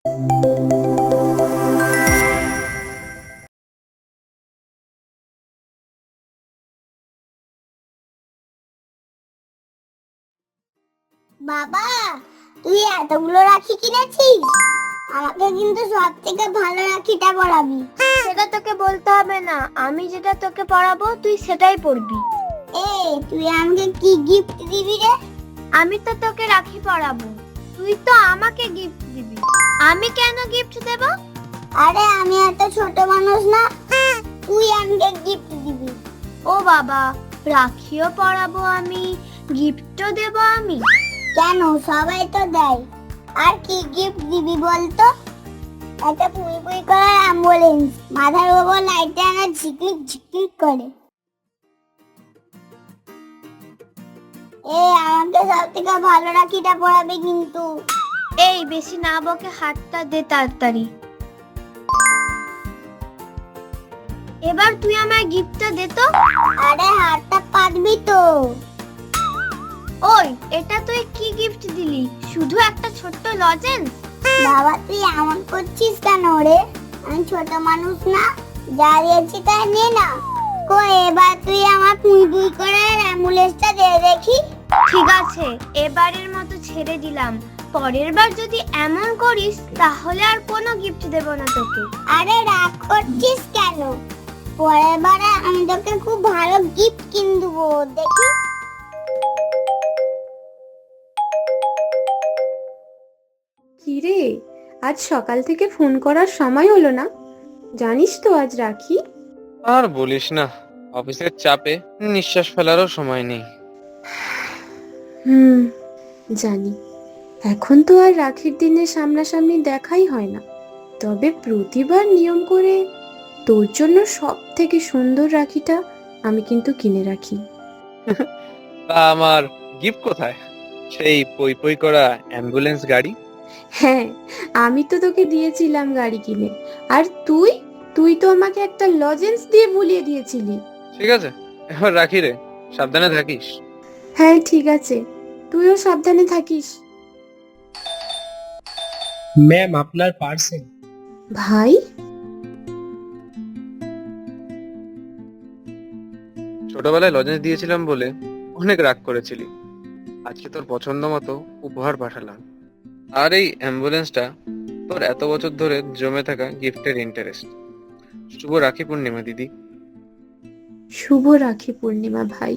বাবা, তুই এতগুলো রাখি কিনেছিস? আমাকে কিন্তু সব থেকে ভালো রাখিটা পরাবি। সেটা তোকে বলতে হবে না, আমি যেটা তোকে পরাবো তুই সেটাই পরবি। তুই আমাকে কি গিফট দিবি রে? আমি তো তোকে রাখি পরাবো, তুই তো আমাকে গিফট দিবি। আমি কেন গিফট দেব? আরে আমি এত ছোট মানুষ না, তুই আমাকে গিফট দিবি। ও বাবা, রাখিও পরাবো আমি, গিফটও দেব আমি। কেন, সবাই তো দেয়। আর কি গিফট দিবি বলতো? একটা পুই পুই করা অ্যাম্বুলেন্স, মাথার উপর লাইটে আনা ঝিকলিক ঝিকলিক করে। আমাকে সব থেকে ভালো রাখিটা পরাবি কিন্তু। এই বেশি না বকে হাতটা দে তাড়াতাড়ি। এবার তুই আমার গিফটটা দে তো। আরে হাতটা পাতবি তো। ওই, এটা তুই কি গিফট দিলি? শুধু একটা ছোট্ট লজেন্স? বাবা, তুই এমন করছিস কেন রে? আমি ছোট মানুষ না, যা দিয়েছি তাই নে না। এবার তুই আমার পুই পুই করে অ্যাম্বুলেন্সটা দে দেখি। ঠিক আছে, এবারের মতো ছেড়ে দিলাম। পরের বার যদি এমন করিস তাহলে আর কোনো গিফট দেব না তোকে। আরে রাগ করছিস কেন? পরের বারে আমি তোকে খুব ভালো গিফট কিনে দেবো দেখি। কিরে, আজ সকাল থেকে ফোন করার সময় হলো না? জানিস তো আজ রাখি। আর বলিস না, অফিসের চাপে নিঃশ্বাস ফেলারও সময় নেই। জানি। এখন তো আর রাখির দিনে সামনাসামনি দেখাই হয় না, তবে প্রতিবার নিয়ম করে তোর জন্য সব থেকে সুন্দর রাখিটা আমি কিন্তু কিনে রাখি। তা আমার গিফট কোথায়? সেই পই পই করা অ্যাম্বুলেন্স গাড়ি? হ্যাঁ, আমি তো তোকে দিয়েছিলাম গাড়ি কিনে, আর তুই তুই তো আমাকে একটা লজেন্স দিয়ে ভুলিয়ে দিয়েছিলি। ঠিক আছে, এবার রাখি রে, সাবধানে থাকিস। হ্যাঁ ঠিক আছে, তুইও সাবধানে থাকিস। ম্যাম, আপনার পার্সেল। ভাই, ছোটবেলায় লজেন্স দিয়েছিলাম বলে অনেক রাগ করেছিলি। আজকে তোর পছন্দ মতো উপহার পাঠালাম। আর এই অ্যাম্বুলেন্সটা তোর এত বছর ধরে জমে থাকা গিফটের ইন্টারেস্ট। শুভ রাখি পূর্ণিমা দিদি। শুভ রাখি পূর্ণিমা ভাই।